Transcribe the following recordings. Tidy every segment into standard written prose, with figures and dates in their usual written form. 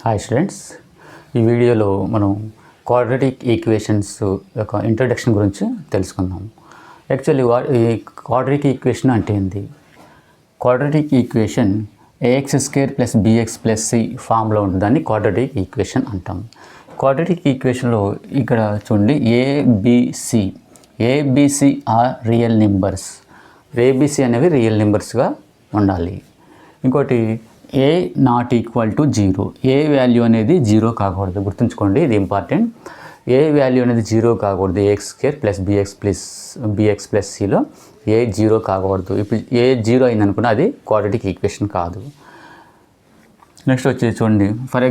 Hi students, ఈ వీడియోలో మనం క్వాడ్రాటిక్ ఈక్వేషన్స్ యొక్క ఇంట్రడక్షన్ గురించి తెలుసుకుందాం. యాక్చువల్లీ ఈ క్వాడ్రాటిక్ ఈక్వేషన్ అంటే ఏంటి? Quadratic equation ax² + bx + c ఫామ్లో ఉంటుందని క్వాడ్రాటిక్ ఈక్వేషన్ అంటాం. క్వాడ్రాటిక్ ఈక్వేషన్లో ఇక్కడ చూడండి A B C are real numbers. A B C అనేవి రియల్ నెంబర్స్గా ఉండాలి. ఇంకోటి a≠0, ఏ వాల్యూ అనేది 0 కాకూడదు. గుర్తుంచుకోండి, ఇది ఇంపార్టెంట్. ఏ వాల్యూ అనేది 0 కాకూడదు. ax² + bx + cలో ఏ 0 కాకూడదు. ఇప్పుడు ఏ 0 అయిందనుకున్నా అది క్వాడ్రాటిక్ ఈక్వేషన్ కాదు. నెక్స్ట్ వచ్చి చూడండి, ఫర్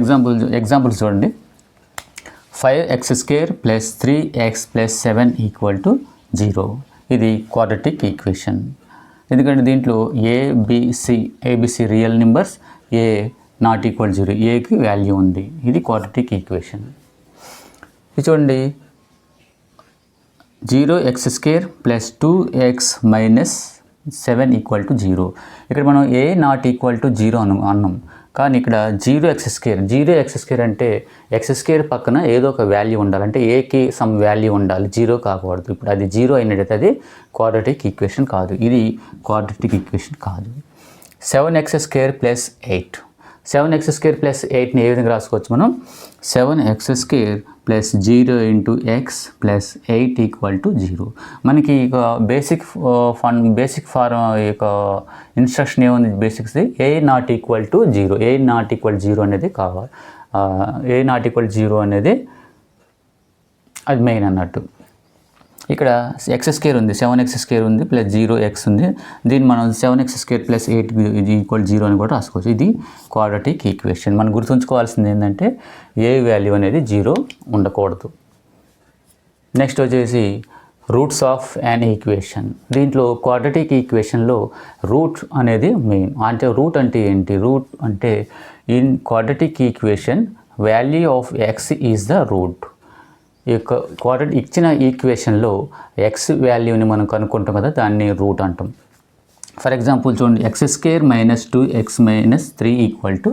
ఎగ్జాంపుల్స్ చూడండి. 5x² + 3x + 7 = 0. ఇది క్వాడ్రాటిక్ ఈక్వేషన్. ఎందుకంటే దీంట్లో ఏబిసి రియల్ నెంబర్స్, a≠0, ఏకి వాల్యూ ఉంది. ఇది క్వాడ్రాటిక్ ఈక్వేషన్. ఇది చూడండి, 0x² + 2x - 7 = 0. ఇక్కడ మనం a≠0 అన్నాం, కానీ ఇక్కడ 0x² అంటే x² పక్కన ఏదో ఒక వాల్యూ ఉండాలి. అంటే ఏకి సమ్ వాల్యూ ఉండాలి, 0 కాకూడదు. ఇప్పుడు అది 0 అయినట్టయితే అది క్వాడ్రాటిక్ ఈక్వేషన్ కాదు. ఇది క్వాడ్రాటిక్ ఈక్వేషన్ కాదు. 7x² + 8. 7x² + 8ని ఏ విధంగా రాసుకోవచ్చు మనం? 7x² + 0 × x + 8 = 0. మనకి ఇక బేసిక్ ఫార్మ్ యొక్క ఇన్స్ట్రక్షన్ ఏముంది? బేసిక్స్ a≠0, a≠0 అనేది కావాలి. a≠0 అనేది అది మెయిన్ అన్నట్టు. ఇక్కడ x² ఉంది, 7x² ఉంది, +0x ఉంది. దీన్ని మనం 7x² + 8 = 0 అని కూడా రాసుకోవచ్చు. ఇది క్వాడ్రాటిక్ ఈక్వేషన్. మనం గుర్తుంచుకోవాల్సింది ఏంటంటే ఏ వాల్యూ అనేది 0 ఉండకూడదు. నెక్స్ట్ వచ్చేసి రూట్స్ ఆఫ్ యాన్ ఈక్వేషన్. దీంట్లో క్వాడ్రాటిక్ ఈక్వేషన్లో రూట్ అనేది మెయిన్. అంటే రూట్ అంటే ఏంటి? రూట్ అంటే in quadratic equation value of x is the route. ఈ యొక్క క్వాడ్రాటిక్ ఇచ్చిన ఈక్వేషన్లో x వాల్యూని మనం కనుక్కుంటాం కదా, దాన్ని రూట్ అంటాం. ఫర్ ఎగ్జాంపుల్ చూడండి, x² - 2x - 3 =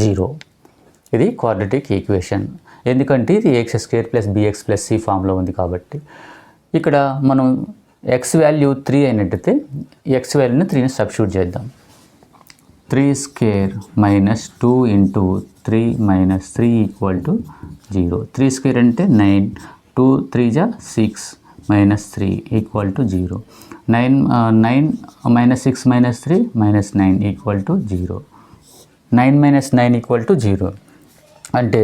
0. ఇది క్వాడ్రాటిక్ ఈక్వేషన్. ఎందుకంటే ఇది ax² + bx + c ఫామ్లో ఉంది కాబట్టి. ఇక్కడ మనం x వాల్యూ 3 అయినట్టయితే x వాల్యూని 3ని సబ్స్టిట్యూట్ చేద్దాం. 3² - 2 × 3 - 3 = 0. 3² అంటే 9, 2 × 3 = 6 - 3 = 0. 9 - 6 - 3 - 9 = 0. 9 - 9 = 0. అంటే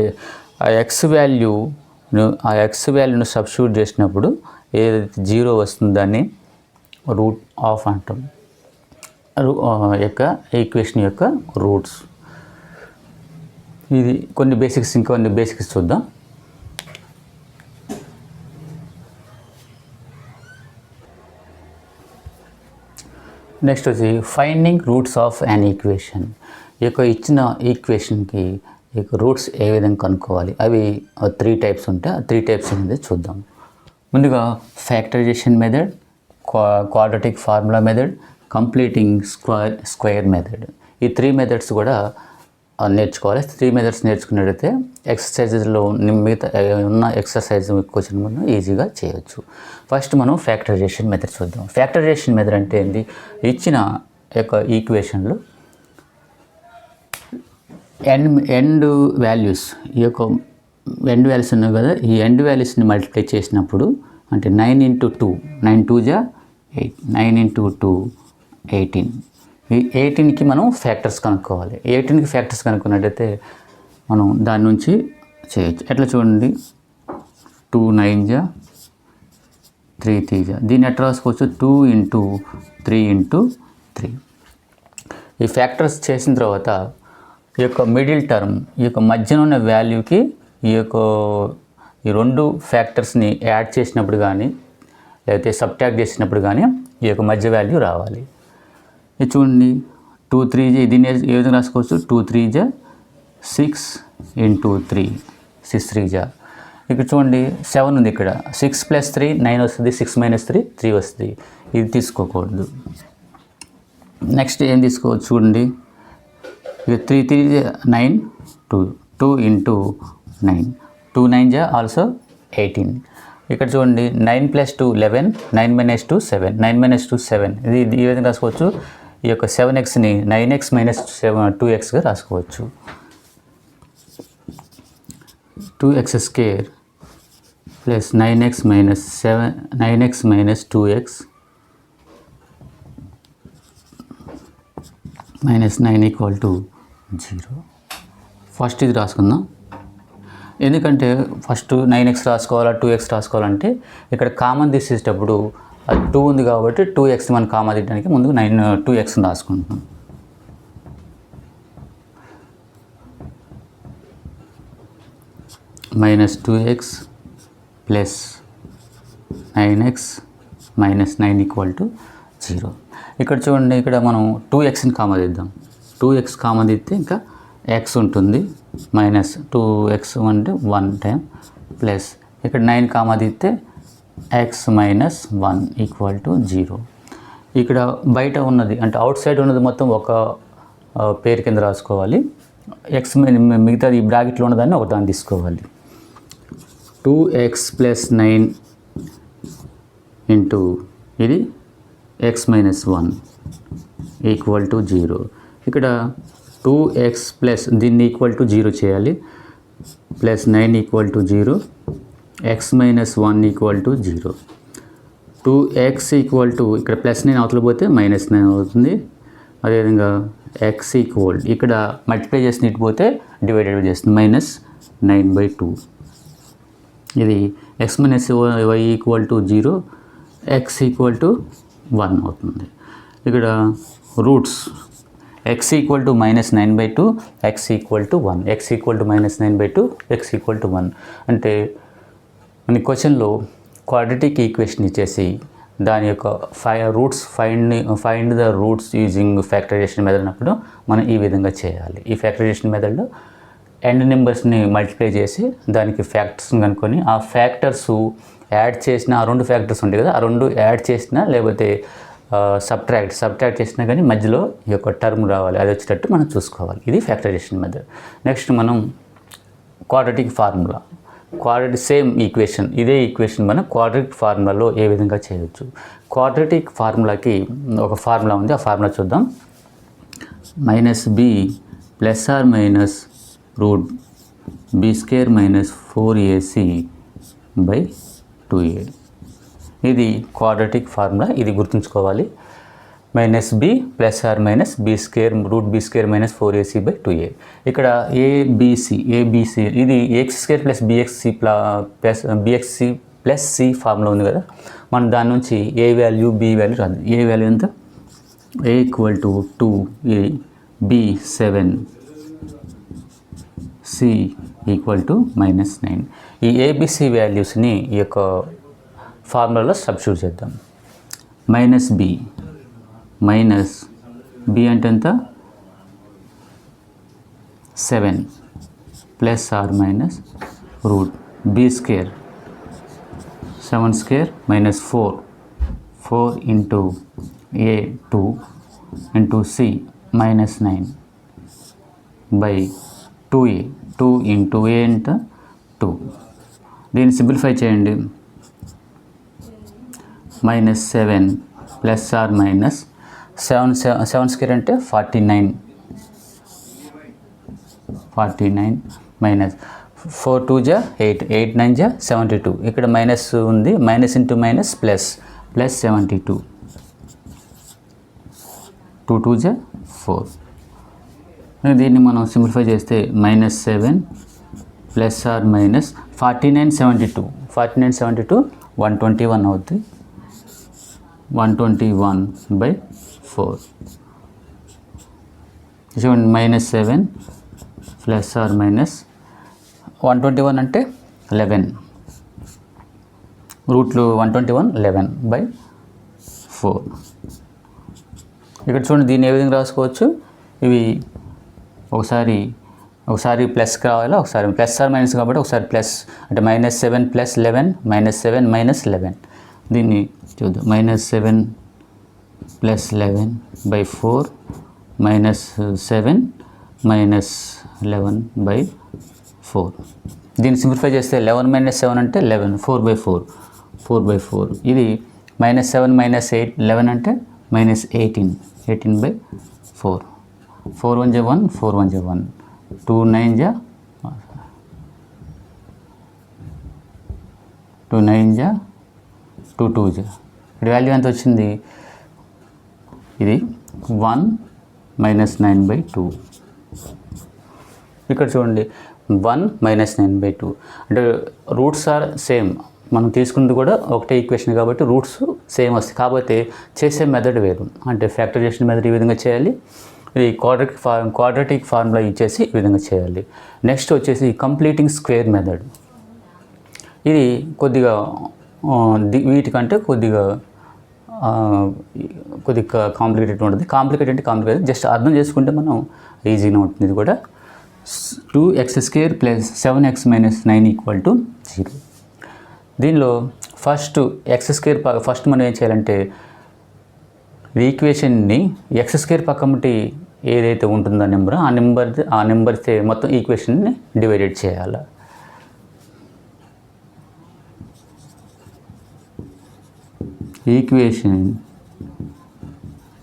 ఆ x వాల్యూను సబ్స్టిట్యూట్ చేసినప్పుడు ఏదైతే 0 వస్తుందో దాన్ని రూట్ ఆఫ్ అంటాం. యొక్క ఈక్వేషన్ యొక్క రూట్స్. ఇది కొన్ని బేసిక్స్ చూద్దాం. నెక్స్ట్ వచ్చి finding roots of an equation. ఈ యొక్క ఇచ్చిన ఈక్వేషన్కి ఈ యొక్క రూట్స్ ఏ విధంగా కనుక్కోవాలి? అవి 3 టైప్స్ ఉంటాయి. ఆ 3 టైప్స్ అనేది చూద్దాం. ముందుగా factorization method, quadratic formula method, completing square method. ఈ 3 మెథడ్స్ కూడా నేర్చుకోవాలి. 3 మెథడ్స్ నేర్చుకున్నట్టయితే ఎక్సర్సైజెస్లో మిగతా ఉన్న ఎక్సర్సైజ్ క్వశ్చన్ మనం ఈజీగా చేయొచ్చు. ఫస్ట్ మనం ఫ్యాక్టరైజేషన్ మెథడ్ చూద్దాం. ఫ్యాక్టరైజేషన్ మెథడ్ అంటే ఏంటి? ఇచ్చిన యొక్క ఈక్వేషన్లో ఎండ్ వాల్యూస్, ఈ యొక్క ఎండ్ వాల్యూస్ ఉన్నాయి కదా, ఈ ఎండ్ వాల్యూస్ని మల్టిప్లై చేసినప్పుడు అంటే 9 × 2, 9 × 2 = 8, 9 × 2 = 18. ఈ 18కి మనం ఫ్యాక్టర్స్ కనుక్కోవాలి. 18కి ఫ్యాక్టర్స్ కనుక్కున్నట్టయితే మనం దాని నుంచి చేయొచ్చు. ఎట్లా చూడండి, 2 × 9 = 3 × 3 = దీన్ని ఎట్లా రాసుకోవచ్చు? 2 × 3 × 3. ఈ ఫ్యాక్టర్స్ చేసిన తర్వాత ఈ యొక్క మిడిల్ టర్మ్, ఈ యొక్క మధ్యన ఉన్న వాల్యూకి ఈ 2 ఫ్యాక్టర్స్ని యాడ్ చేసినప్పుడు కానీ లేకపోతే సబ్ట్రాక్ట్ చేసినప్పుడు కానీ ఈ యొక్క మధ్య వాల్యూ రావాలి. ఇది చూడండి, 2 × 3 దీన్ని ఏ విధంగా రాసుకోవచ్చు? 2 × 3 = 6 × 3, 6 × 3 ఇక్కడ చూడండి 7 ఉంది. ఇక్కడ 6 + 3 9 వస్తుంది, 6 - 3 3 వస్తుంది. ఇది తీసుకోకూడదు. నెక్స్ట్ ఏం తీసుకోవచ్చు చూడండి, 3 × 3 = 9, 2 2 into 9. 2 9 ja also 18. ఇక్కడ చూడండి 9 + 2 11, 9 - 2 7, 9 - 2 7. ఇది ఈ విధంగా రాసుకోవచ్చు. ఈ యొక్క 7xని 9x - 2xగా రాసుకోవచ్చు. 2x² plus 9x minus 2x minus 9 equal to 0. First ఇది రాసుకుందాం. ఎందుకంటే ఫస్ట్ 9x రాసుకోవాలా 2x రాసుకోవాలంటే ఇక్కడ కామన్ తీసేటప్పుడు అది 2 ఉంది కాబట్టి 2x మనం కామన్ తీయడానికి ముందు 2x రాసుకుంటాం. minus 2x plus 9x minus 9 equal to 0. ఇక్కడ చూడండి, ఇక్కడ మనం 2xని కామన్ తీద్దాం. 2x కామన్ తీస్తే ఇంకా x ఉంటుంది, మైనస్ 2x అంటే 1 టైం ప్లస్ ఇక్కడ 9 కామా తీస్తే x మైనస్ 1 ఈక్వల్ టు 0. ఇక్కడ బయట ఉన్నది అంటే అవుట్ సైడ్ ఉన్నది మొత్తం ఒక పేరు కింద రాసుకోవాలి. x మిగతాది ఈ బ్రాకెట్లో ఉన్నదాన్ని ఒక దాన్ని తీసుకోవాలి. 2x ప్లస్ 9 ఇంటూ ఇది x మైనస్ 1 ఈక్వల్ టు 0. ఇక్కడ 2x ప్లస్ దీన్ని ఈక్వల్ టు 0 చేయాలి, plus 9 equal to 0, x minus 1 equal to 0. 2x equal to ఇక్కడ ప్లస్ 9 అవతల పోతే మైనస్ 9 అవుతుంది. అదేవిధంగా x ఈక్వల్ ఇక్కడ మల్టిప్లై చేసి ఇటు పోతే డివైడెడ్ చేస్తుంది, మైనస్ 9/2. ఇది x minus y equal to 0, x equal to 1 అవుతుంది. ఇక్కడ roots x equal to minus 9/2, x equal to 1, x equal to minus 9/2, x equal to 1. అంటే మన క్వశ్చన్లో క్వాడ్రాటిక్ ఈక్వేషన్ ఇచ్చేసి దాని యొక్క find the roots using factorization method అన్నప్పుడు మనం ఈ విధంగా చేయాలి. ఈ ఫ్యాక్టరైజేషన్ మెథడ్లో ఎండ్ నెంబర్స్ని మల్టిప్లై చేసి దానికి ఫ్యాక్టర్స్ని కనుక్కొని ఆ ఫ్యాక్టర్స్ యాడ్ చేసిన ఆ 2 ఫ్యాక్టర్స్ ఉంటాయి కదా, ఆ 2 యాడ్ చేసినా లేకపోతే సబ్ట్రాక్ట్ చేసినా కానీ మధ్యలో ఈ యొక్క టర్మ్ రావాలి, అది వచ్చేటట్టు మనం చూసుకోవాలి. ఇది ఫ్యాక్టరైజేషన్ మెథడ్. నెక్స్ట్ మనం క్వాడ్రాటిక్ ఫార్ములా, సేమ్ ఈక్వేషన్, ఇదే ఈక్వేషన్ మనం క్వాడ్రాటిక్ ఫార్ములాలో ఏ విధంగా చేయవచ్చు. క్వాడ్రాటిక్ ఫార్ములాకి ఒక ఫార్ములా ఉంది, ఆ ఫార్ములా చూద్దాం. -b plus or minus root b² minus 4ac/2a. ఇది క్వాడ్రాటిక్ ఫార్ములా, ఇది గుర్తుంచుకోవాలి. -b plus or minus root b² minus 4ac/2a. ఇక్కడ ABC ఇది x² plus bxc plus c formula ఉంది కదా, మనం దాని నుంచి a వాల్యూ b వాల్యూ రాదు. a వాల్యూ ఎంత, a equal to 2, b 7, c equal to -9. ఈ ABC వాల్యూస్ని ఈ యొక్క ఫార్ములాలో సబ్స్టిట్యూట్ చేద్దాం. -b అంటే ఎంత, 7 plus or minus root b² 7² minus 4 into a 2 into c -9/2a. 2 into a ఎంత 2. దీన్ని సింప్లిఫై చేయండి. -7 ప్లస్ ఆర్ మైనస్ 7² అంటే 49 మైనస్ 4 2 జా 8, 8 9 జా 72. ఇక్కడ మైనస్ ఉంది, మైనస్ ఇంటూ మైనస్ ప్లస్ 72, 2 2 జా 4. దీన్ని మనం సింప్లిఫై చేస్తే -7 ప్లస్ ఆర్ మైనస్ 49 72 121 అవుతుంది, 121/4. చూడండి, -7 ప్లస్ ఆర్ మైనస్ 121 అంటే 11, రూట్లు 121 11/4. ఇక్కడ చూడండి, దీన్ని ఏ విధంగా రాసుకోవచ్చు. ఇవి ఒకసారి ప్లస్ కావాలి, ఒకసారి ప్లస్ ఆర్ మైనస్ కాబట్టి ఒకసారి ప్లస్ అంటే -7 ప్లస్ 11 -7 మైనస్ 11. దీన్ని చూద్దాం. -7 ప్లస్ 11/4 -7 మైనస్ 11/4. దీన్ని సింప్లిఫై చేస్తే 11 - 7 అంటే 11, 4/4, 4/4. ఇది -7 - 8, 11 అంటే -18, 18/4. 4 1 = 1, 4 1 = 1, 2 9 = 2 9 = 2 2 = ఇక్కడ వాల్యూ ఎంత వచ్చింది? ఇది 1 - 9/2. ఇక్కడ చూడండి 1 - 9/2 అంటే రూట్స్ ఆర్ సేమ్. మనం తీసుకున్నది కూడా ఒకటే ఈక్వేషన్ కాబట్టి రూట్స్ సేమ్ వస్తాయి. కాకపోతే చేసే మెథడ్ వేరు. అంటే ఫ్యాక్టరైజేషన్ మెథడ్ ఈ విధంగా చేయాలి, ఇది క్వాడ్రాటిక్ ఫార్ములా ఇచ్చేసి ఈ విధంగా చేయాలి. నెక్స్ట్ వచ్చేసి కంప్లీటింగ్ స్క్వేర్ మెథడ్. ఇది కొద్దిగా వీటికంటే కొద్దిగా కాంప్లికేటెడ్ ఉంటుంది. కాంప్లికేటెడ్ జస్ట్ అర్థం చేసుకుంటే మనం ఈజీగా ఉంటుంది. ఇది కూడా 2x² + 7x - 9 = 0. దీనిలో ఫస్ట్ మనం ఏం చేయాలంటే ఈక్వేషన్ని x² పక్కమటి ఏదైతే ఉంటుందో ఆ నెంబర్తో మొత్తం ఈక్వేషన్ని డివైడెడ్ చేయాలి. Equation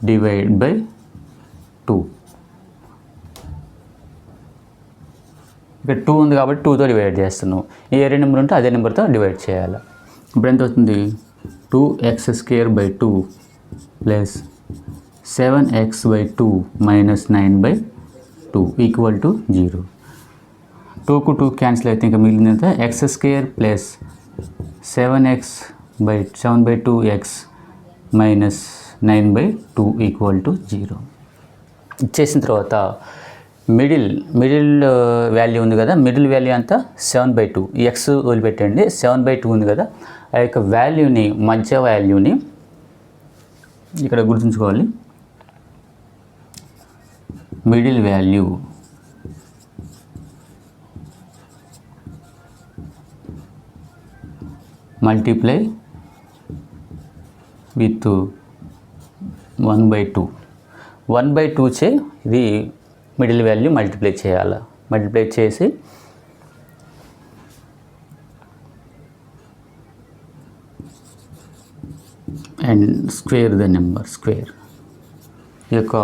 divide by 2. ఇక్కడ 2 ఉంది కాబట్టి 2తో డివైడ్ చేస్తున్నాం. ఏ నెంబర్ ఉంటే అదే నెంబర్తో డివైడ్ చేయాలి. ఇప్పుడు ఎంత అవుతుంది? 2x² + 7x/2 - 9/2 = 0. 2కు 2 క్యాన్సిల్ అయితే ఇంకా మిగిలింది ఎంత? x² + 7/2x - 9/2 = 0. ఇచ్చేసిన తర్వాత మిడిల్ వాల్యూ ఉంది కదా, మిడిల్ వాల్యూ అంతా 7/2. x వదిలిపెట్టండి, 7/2 ఉంది కదా, ఆ యొక్క వాల్యూని, మధ్య వాల్యూని ఇక్కడ గుర్తుంచుకోవాలి. Middle value multiply with 1/2. 1/2 చే ఇది మిడిల్ వాల్యూ మల్టిప్లై చేయాలి. మల్టిప్లై చేసి and square the number. Square ఈ యొక్క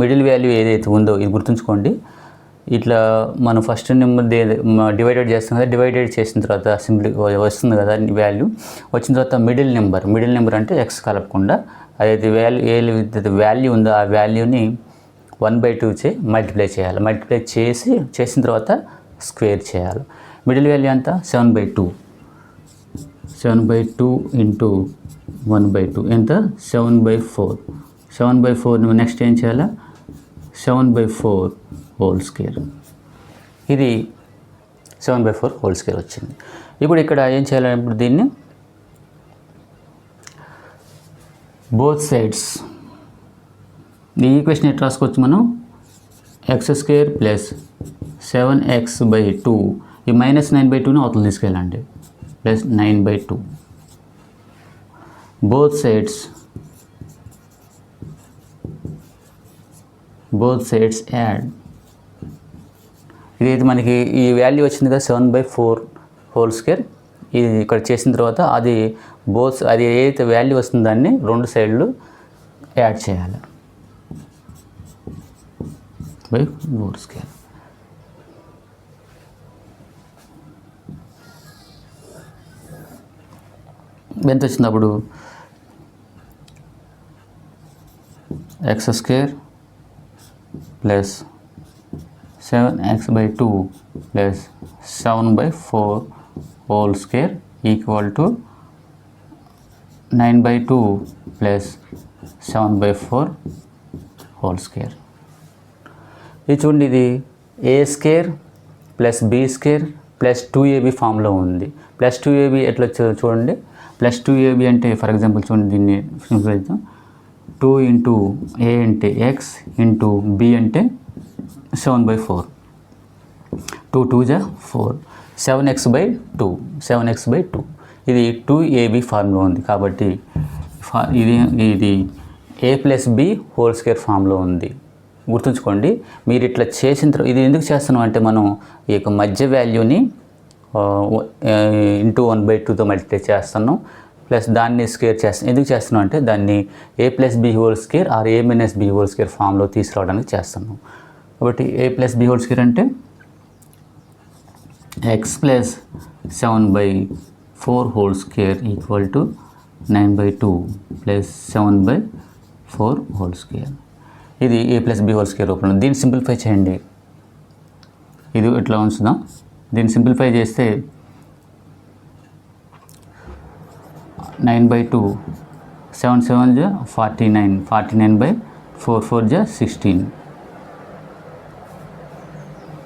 మిడిల్ వాల్యూ ఏదైతే ఉందో ఇది గుర్తుంచుకోండి. ఇట్లా మనం ఫస్ట్ నెంబర్ డివైడెడ్ చేస్తాం కదా, డివైడెడ్ చేసిన తర్వాత సింప్లీ వస్తుంది కదా వాల్యూ. వచ్చిన తర్వాత మిడిల్ నెంబర్ అంటే ఎక్స్ కలపకుండా అదైతే వాల్యూ ఉందో ఆ వాల్యూని 1/2 చే మల్టిప్లై చేయాలి. మల్టిప్లై చేసిన తర్వాత స్క్వేర్ చేయాలి. మిడిల్ వాల్యూ అంతా 7/2. 7/2 ఇంటూ 1/2 ఎంత? 7/4. 7/4 నెక్స్ట్ ఏం చేయాలి? 7/4 హోల్ స్క్వేర్. ఇది 7/4 హోల్ స్క్వేర్ వచ్చింది. ఇప్పుడు ఇక్కడ ఏం చేయాలి? ఇప్పుడు దీన్ని బోత్ సైడ్స్ ఈ ఈక్వేషన్ ఎట్లా రాసుకోవచ్చు మనం? x² + 7x/2 ఈ -9/2ని అవతల తీసుకెళ్ళండి, ప్లస్ 9/2. Both sides add. ఇదైతే మనకి ఈ వాల్యూ వచ్చింది కదా 7/4 హోల్ స్క్వేర్. ఇది ఇక్కడ చేసిన తర్వాత అది ఏదైతే వాల్యూ వస్తుందో దాన్ని రెండు సైడ్లు యాడ్ చేయాలి బై హోల్ స్క్వేర్. ఎంత వచ్చింది అప్పుడు? x² + 7x/2 + 7/4 whole square = 9/2 + 7/4 whole square. ఇది చూడండి, ఇది a² + b² + 2ab ఫామ్లో ఉంది. +2ab ఎట్లా చూడండి. +2ab అంటే ఫర్ ఎగ్జాంపుల్ చూడండి, దీన్ని సింపుల్ చేద్దాం. 2 ఇంటూ a అంటే x ఇంటూ b అంటే 7/4. 2 2 = 4. 7x/2 7x/2 ఇది 2ab ఫార్మ్లో ఉంది కాబట్టి ఇది a + b హోల్ స్క్వేర్ ఫామ్లో ఉంది. గుర్తుంచుకోండి. మీరు ఇట్లా చేసిన తర్వాత ఇది ఎందుకు చేస్తున్నాం అంటే మనం ఈ యొక్క మధ్య వాల్యూని ఇంటూ 1/2తో మల్టిప్లై చేస్తున్నాం, ప్లస్ దాన్ని స్క్వేర్ చేస్తాం. ఎందుకు చేస్తున్నాం అంటే దాన్ని a+b² ఆర్ a-b² ఫామ్లో తీసుకురావడానికి చేస్తున్నాం. కాబట్టి a+b² అంటే x + 7/4² ఈక్వల్ టు 9/2 + 7/4². ఇది a+b² రూపంలో. దీన్ని సింప్లిఫై చేయండి. ఇది ఇట్లా ఉంచుదాం. దీన్ని సింప్లిఫై చేస్తే 9/2 7 7 49 49/4 4 16.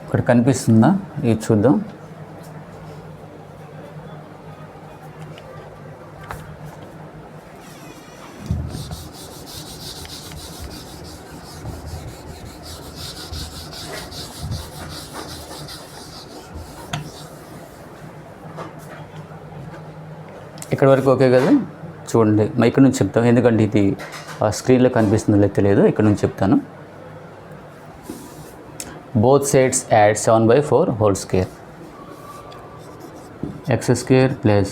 ఇక్కడ కనిపిస్తుందా? ఇది చూద్దాం. ఇక్కడ వరకు ఓకే కదా? చూడండి, ఇక్కడ నుంచి చెప్తాను, ఎందుకంటే ఇది స్క్రీన్లో కనిపిస్తుందో లేదో తెలియదు. ఇక్కడ నుంచి చెప్తాను. Both sides add 7/4² x² +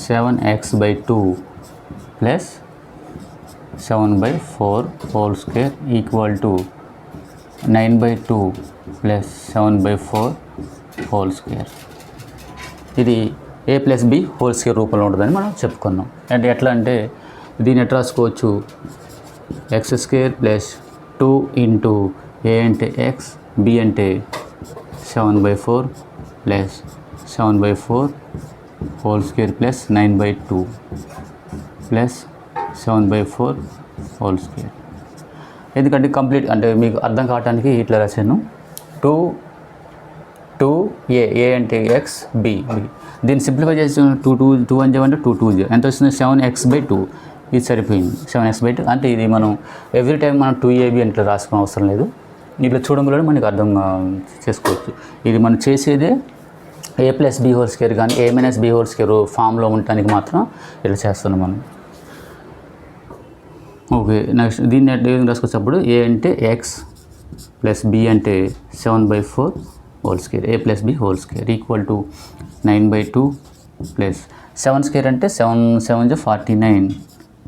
7x/2 + 7/4² equal to 9/2 + 7/4². ఇది a+b² రూపంలో ఉంటుందని మనం చెప్పుకున్నాం. అంటే ఎట్లా అంటే దీన్ని ఎట్లా రాసుకోవచ్చు? x² + 2 ఇంటూ a అంటే x, b అంటే 7/4 + 7/4² + 9/2 + 7/4². ఎందుకంటే కంప్లీట్ అంటే మీకు అర్థం కావడానికి ఇట్లా రాశాను. 2a అంటే x, b. దీన్ని సింప్లిఫై చేసి 2 1 అంటే 2 2 ఎంత వస్తుంది? 7x/2. ఇది సరిపోయింది. 7x/2 అంటే ఇది మనం ఎవ్రీ టైం మనం 2ab అంటే రాసుకోవడం అవసరం లేదు. ఇట్లా చూడంలో మనకి అర్థం చేసుకోవచ్చు. ఇది మనం చేసేదే a+b² కానీ a-b² ఫామ్లో ఉండటానికి మాత్రం ఇలా చేస్తున్నాం మనం. ఓకే, నెక్స్ట్ దీన్ని రాసుకొచ్చినప్పుడు a అంటే x + b అంటే 7/4² a+b² ఈక్వల్ టు 9/2 + 7² అంటే 7 7 49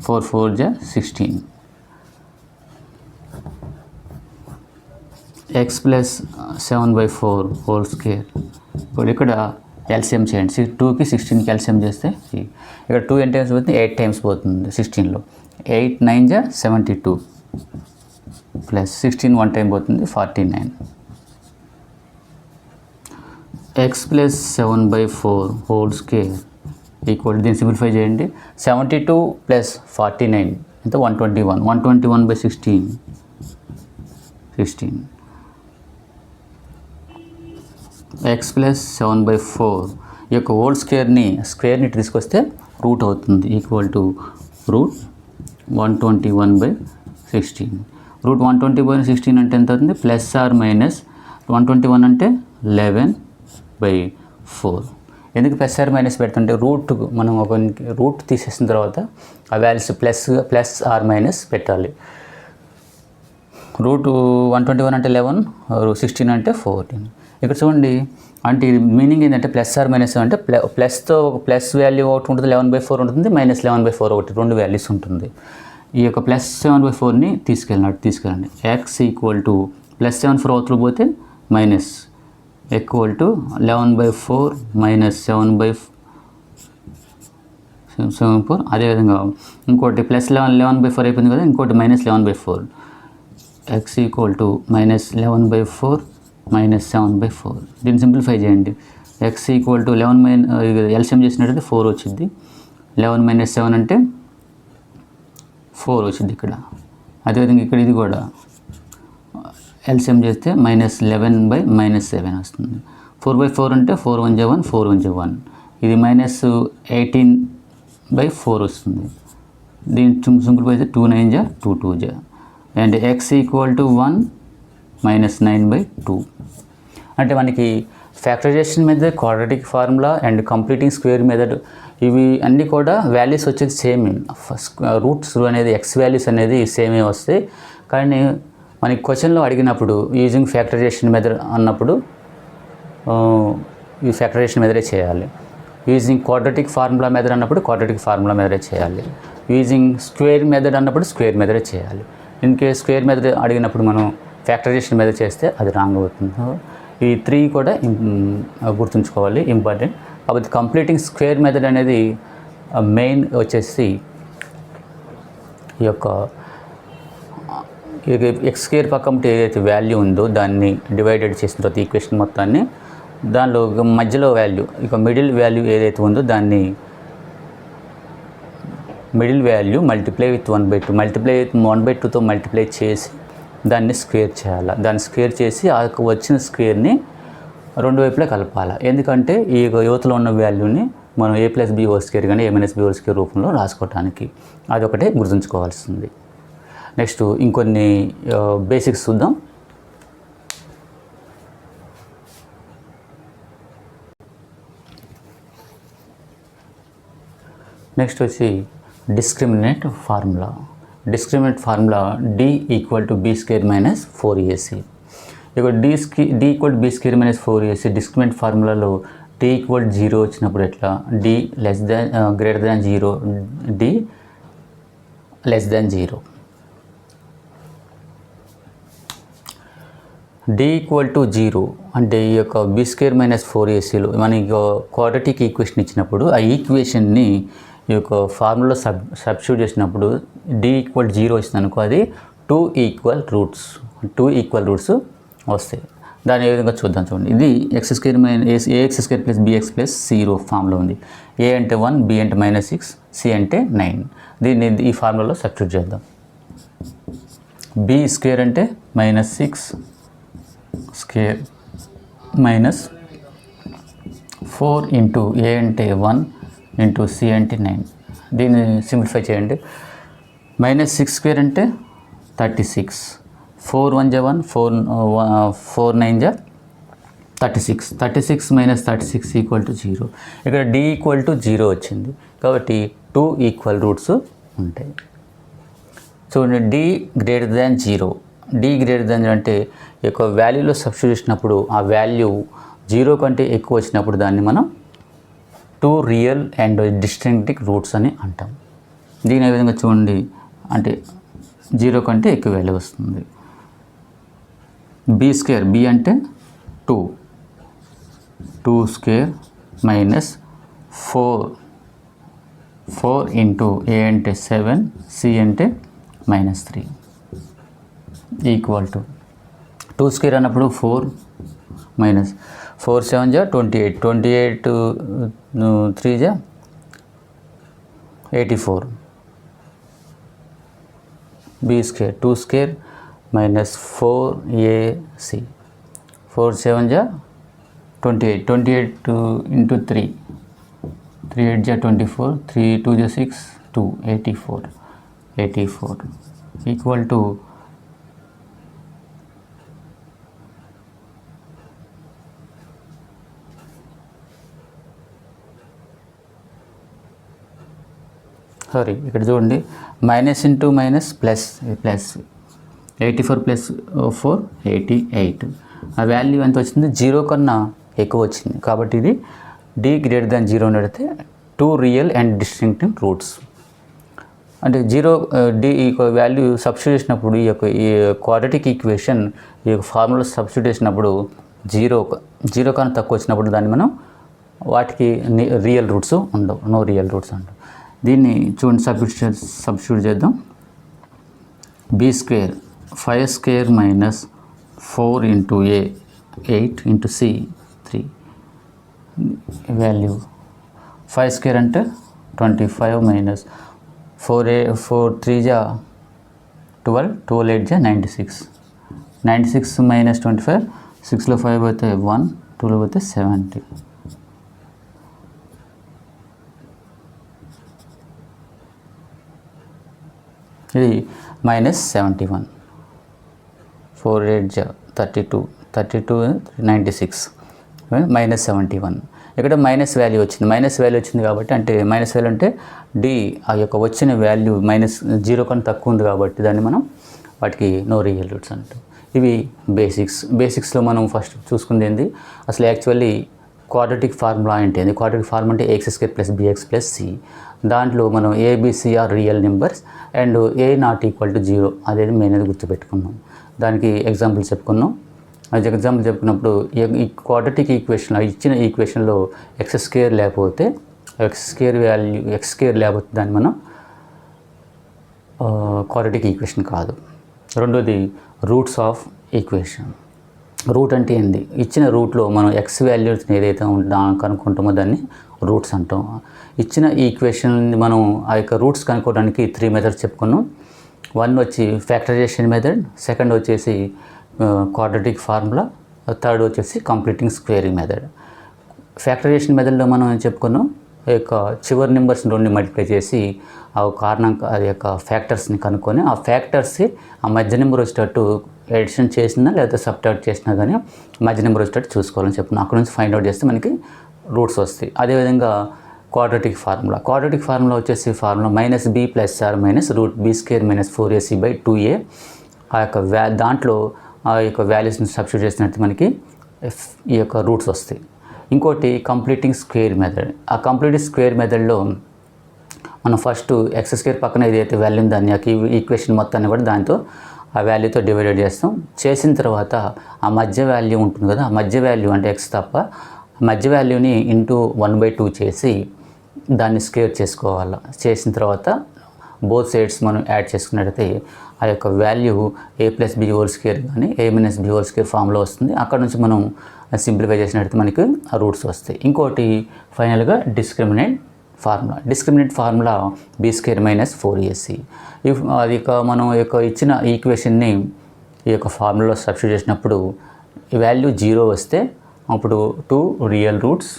4 4 16. x + 7/4² ఇప్పుడు ఇక్కడ ఎల్సిఎం చేయండి. 2కి 16కి ఎల్సిఎం చేస్తే ఇక్కడ 2 ఎంత టైమ్స్ పోతుంది? 8 టైమ్స్ పోతుంది 16లో. 8 9 72 + 16 1 టైం పోతుంది 49. x + 7/4² ఈక్వల్ దీన్ని సింప్లిఫై చేయండి. 72 + 49 ఎంత? 121 121/16 16. x + 7/4 ఈ యొక్క స్క్వేర్ని తీసుకొస్తే రూట్ అవుతుంది. Equal to √121/16. √121/16 అంటే ఎంత అవుతుంది? +or- 121 అంటే 11/4. ఎందుకు +or- పెడుతుంటే మనం ఒక రూట్ తీసేసిన తర్వాత ఆ వాల్యూస్ +or- పెట్టాలి. √121 అంటే 11, 16 అంటే 14. ఇక్కడ చూడండి, అంటే మీనింగ్ ఏంటంటే +or- అంటే ప్లస్తో ప్లస్ వాల్యూ ఒకటి ఉంటుంది, 11/4 ఉంటుంది, -11/4 ఒకటి, 2 వాల్యూస్ ఉంటుంది. ఈ యొక్క +7/4ని తీసుకెళ్ళండి. x ఈక్వల్ టు +7/4 అవతల పోతే మైనస్ ఈక్వల్ టు 11/4 - 7/4. అదేవిధంగా ఇంకోటి +11/4 అయిపోయింది కదా, ఇంకోటి -11/4. x equal to -11/4 - 7/4. దీన్ని సింప్లిఫై చేయండి. x ఈక్వల్ టు 11 ఎల్సిఎం చేసినట్టయితే 4 వచ్చింది. 11 - 7 అంటే 4 వచ్చింది ఇక్కడ. అదేవిధంగా ఇక్కడ ఇది కూడా ఎల్సిఎం చేస్తే -11/- 7 వస్తుంది. 4/4 అంటే 4 1 1 4 1 1. ఇది -18/4 వస్తుంది. దీన్ని సింప్లిఫై చేస్తే 2 9 2 2 అండ్ x ఈక్వల్ టు 1 - 9/2. అంటే మనకి factorization method, quadratic formula and completing square method ఇవి అన్నీ కూడా వాల్యూస్ వచ్చేది సేమ్. రూట్స్ అనేది x వాల్యూస్ అనేది సేమే వస్తాయి. కానీ మనకి క్వశ్చన్లో అడిగినప్పుడు యూజింగ్ ఫ్యాక్టరైజేషన్ మెథడ్ అన్నప్పుడు ఈ ఫ్యాక్టరైజేషన్ మెథడే చేయాలి. యూజింగ్ క్వాడ్రాటిక్ ఫార్ములా మెథడ్ అన్నప్పుడు క్వాడ్రాటిక్ ఫార్ములా మెథడే చేయాలి. యూజింగ్ స్క్వేర్ మెథడ్ అన్నప్పుడు స్క్వేర్ మెథడే చేయాలి. ఇన్ కేస్ స్క్వేర్ మెథడ్ అడిగినప్పుడు మనం ఫ్యాక్టరైజేషన్ మెథడ్ చేస్తే అది రాంగ్ అవుతుంది. ఈ 3 కూడా గుర్తుంచుకోవాలి, ఇంపార్టెంట్. కాబట్టి కంప్లీటింగ్ స్క్వేర్ మెథడ్ అనేది మెయిన్ వచ్చేసి ఈ యొక్క ఎక్స్ స్క్వేర్ పక్కన ఏదైతే వాల్యూ ఉందో దాన్ని డివైడెడ్ చేసిన తర్వాత ఈక్వేషన్ మొత్తాన్ని దానిలో మధ్యలో వాల్యూ ఇక మిడిల్ వాల్యూ ఏదైతే ఉందో దాన్ని middle value multiply with 1/2 multiply with 1/2తో మల్టిప్లై చేసి దాన్ని స్క్వేర్ చేయాలి. దాన్ని స్క్వేర్ చేసి ఆ వచ్చిన స్క్వేర్ని రెండు వైపులా కలపాలి. ఎందుకంటే ఈ యువతలో ఉన్న వాల్యూని మనం a+b² కానీ a-b² రూపంలో రాసుకోవటానికి. అదొకటే గుర్తుంచుకోవాల్సింది. నెక్స్ట్ ఇంకొన్ని బేసిక్స్ చూద్దాం. నెక్స్ట్ వచ్చి discriminant formula. Discriminant formula d = b² - 4ac. ఇక d = b² - 4ac discriminant ఫార్ములాలో d = 0 వచ్చినప్పుడు ఎట్లా, d greater than 0, d less than 0. d = 0 అంటే ఈ యొక్క b² - 4acలో మనకి క్వాడ్రాటిక్ ఈక్వేషన్ ఇచ్చినప్పుడు ఆ ఈక్వేషన్ని ఈ యొక్క ఫార్ములా సబ్స్టిట్యూట్ చేసినప్పుడు d = 0 వచ్చింది అనుకో, అది 2 ఈక్వల్ రూట్స్ వస్తాయి. దాని ఏ విధంగా చూద్దాం. చూడండి, ఇది ax² + bx + c ఫామ్లో ఉంది. a అంటే 1, b అంటే -6, c అంటే 9. దీన్ని ఈ ఫార్ములాలో సబ్స్టిట్యూట్ చేద్దాం. b² అంటే -6² -4 ఇంటూ a అంటే 1 ఇంటూ c అంటే 9. దీన్ని సింప్లిఫై చేయండి. -6² అంటే 36, 4 1 = 1, 4 9 = 36. 36 - 36 = 0. ఇక్కడ d = 0 వచ్చింది కాబట్టి 2 ఈక్వల్ రూట్స్ ఉంటాయి. చూడండి, d greater than 0. d greater than 0 అంటే ఈ యొక్క వాల్యూలో సబ్స్టిట్యూట్ చేసినప్పుడు ఆ వాల్యూ 0 కంటే ఎక్కువ వచ్చినప్పుడు దాన్ని మనం 2 రియల్ అండ్ డిస్టింక్టివ్ రూట్స్ అని అంటాం. దీని ఏ విధంగా చూడండి, అంటే 0 కంటే ఎక్కువ వాల్యూ వస్తుంది. b² b అంటే 2² - 4 ఇంటూ a అంటే 7, c అంటే -3 ఈక్వల్ టు 2² అన్నప్పుడు 4 7 = 28, 28 3 = 84. b² 2² - 4ac 4 7 = 28, 28 into 3 8 = 24, 3 2 = 6, 2 84 equal to ఇక్కడ చూడండి, మైనస్ ఇంటూ మైనస్ ప్లస్ 84 + 4 88. ఆ వాల్యూ ఎంత వచ్చింది, 0 కన్నా ఎక్కువ వచ్చింది. కాబట్టి ఇది d greater than 0 నడితే 2 real and distinctive roots. అంటే 0 d ఈ వాల్యూ సబ్స్టిట్యూట్ చేసినప్పుడు ఈ క్వాడ్రాటిక్ ఈక్వేషన్ ఈ ఫార్ములా సబ్స్టిట్యూట్ చేసినప్పుడు 0 కన్నా తక్కువ వచ్చినప్పుడు దాన్ని మనం వాటికి రియల్ రూట్స్ ఉండవు, నో రియల్ రూట్స్ అంటాం. దీన్ని చూడండి, సబ్స్టిట్యూట్ చేద్దాం. b² 5² - 4 into a 8 into c 3. Value 5² అంటే 25 - 4 3 = 12, 12 8 = 96. 96 - 25, 6లో 5 పోతే 1, 2లో పోతే 70. ఇది -71. 4 8 = 32, 96 -71. ఇక్కడ మైనస్ వాల్యూ వచ్చింది కాబట్టి, అంటే మైనస్ వాల్యూ అంటే d ఆ యొక్క వచ్చిన వాల్యూ -0 కన్నా తక్కువ ఉంది కాబట్టి దాన్ని మనం వాటికి నో రియల్ రూట్స్ అంటాం. ఇవి బేసిక్స్లో మనం ఫస్ట్ చూసుకుంది ఏంది అసలు యాక్చువల్లీ క్వాడ్రాటిక్ ఫార్ములా అంటే ఏంది. క్వాడ్రాటిక్ ఫార్ములా అంటే x² + bx + c. దాంట్లో మనం A B C are real numbers and a not equal to 0 అనేది మెయిన్ అనేది గుర్తుపెట్టుకున్నాం. దానికి ఎగ్జాంపుల్ చెప్పుకున్నాం. అది ఎగ్జాంపుల్ చెప్పుకున్నప్పుడు ఈ క్వాడ్రాటిక్ ఈక్వేషన్లో ఇచ్చిన ఈక్వేషన్లో x² లేకపోతే x² లేకపోతే దాన్ని మనం క్వాడ్రాటిక్ ఈక్వేషన్ కాదు. రెండోది రూట్స్ ఆఫ్ ఈక్వేషన్. రూట్ అంటే ఏంది, ఇచ్చిన రూట్లో మనం ఎక్స్ వాల్యూస్ ఏదైతే కనుక్కుంటామో దాన్ని రూట్స్ అంటాం. ఇచ్చిన ఈక్వేషన్ మనం ఆ యొక్క రూట్స్ కనుక్కోవడానికి 3 మెథడ్స్ చెప్పుకున్నాం. 1 వచ్చి ఫ్యాక్టరైజేషన్ మెథడ్, సెకండ్ వచ్చేసి క్వాడ్రాటిక్ ఫార్ములా, థర్డ్ వచ్చేసి కంప్లీటింగ్ స్క్వేరింగ్ మెథడ్. ఫ్యాక్టరైజేషన్ మెథడ్లో మనం ఏం చెప్పుకున్నాం, ఈ యొక్క చివరి నెంబర్స్ 2 మల్టిప్లై చేసి ఆ కారణం అది యొక్క ఫ్యాక్టర్స్ని కనుక్కొని ఆ ఫ్యాక్టర్స్ ఆ మధ్య నెంబర్ వచ్చేటట్టు ఎడిషన్ చేసినా లేదా సబ్ట్రాక్ట్ చేసినా కానీ మధ్య నెంబర్ వచ్చేటట్టు చూసుకోవాలని చెప్పుకున్నాం. అక్కడ నుంచి ఫైండ్ అవుట్ చేస్తే మనకి రూట్స్ వస్తాయి. అదేవిధంగా క్వాడ్రాటిక్ ఫార్ములా వచ్చేసి formula -b + r -√b² - 4ac/2a. ఆ యొక్క దాంట్లో ఆ యొక్క వాల్యూస్ని సబ్స్టిట్యూట్ చేసినట్టు మనకి ఈ యొక్క రూట్స్ వస్తాయి. ఇంకోటి కంప్లీటింగ్ స్క్వేర్ మెథడ్. ఆ కంప్లీటింగ్ స్క్వేర్ మెథడ్లో మనం ఫస్ట్ x² పక్కన ఏదైతే వాల్యూ ఉందో దాన్ని ఈక్వేషన్ మొత్తాన్ని కూడా దాంతో ఆ వాల్యూతో డివైడెడ్ చేస్తాం. చేసిన తర్వాత ఆ మధ్య వాల్యూ ఉంటుంది కదా, ఆ మధ్య వాల్యూ అంటే x తప్ప ఆ మధ్య వాల్యూని ఇంటూ 1/2 చేసి దాన్ని స్క్వేర్ చేసుకోవాలి. చేసిన తర్వాత బోత్ సైడ్స్ మనం యాడ్ చేసుకున్నట్టయితే ఆ యొక్క వాల్యూ a+b² కానీ a-b² ఫామ్లో వస్తుంది. అక్కడ నుంచి మనం సింప్లిఫై చేసినట్టయితే మనకి ఆ రూట్స్ వస్తాయి. ఇంకోటి ఫైనల్గా డిస్క్రిమినెంట్ ఫార్ములా b² - 4ac. అది మనం యొక్క ఇచ్చిన ఈక్వేషన్ని ఈ యొక్క ఫార్ములాలో సబ్స్టిట్యూట్ చేసినప్పుడు ఈ వాల్యూ 0 వస్తే అప్పుడు 2 రియల్ రూట్స్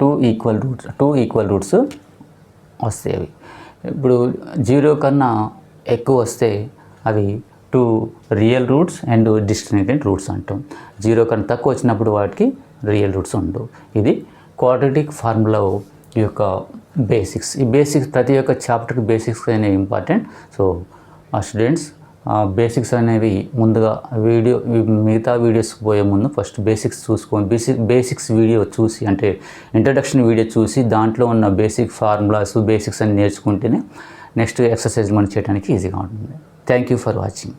2 ఈక్వల్ రూట్స్ వస్తాయి. అవి ఇప్పుడు 0 కన్నా ఎక్కువ వస్తే అవి 2 real roots and discriminant roots అంటాం. 0 కన్నా తక్కువ వచ్చినప్పుడు వాటికి రియల్ రూట్స్ ఉండవు. ఇది క్వాడ్రాటిక్ ఫార్ములా ఈ యొక్క బేసిక్స్. ఈ బేసిక్స్ ప్రతి ఒక్క చాప్టర్కి బేసిక్స్ అనేవి ఇంపార్టెంట్. సో ఆ స్టూడెంట్స్ బేసిక్స్ అనేవి ముందుగా మిగతా వీడియోస్కి పోయే ముందు ఫస్ట్ బేసిక్స్ చూసుకొని బేసిక్స్ వీడియో చూసి అంటే ఇంట్రడక్షన్ వీడియో చూసి దాంట్లో ఉన్న బేసిక్ ఫార్ములాస్ బేసిక్స్ అని నేర్చుకుంటేనే నెక్స్ట్ ఎక్సర్సైజ్ మనం చేయడానికి ఈజీగా ఉంటుంది. Thank you for watching.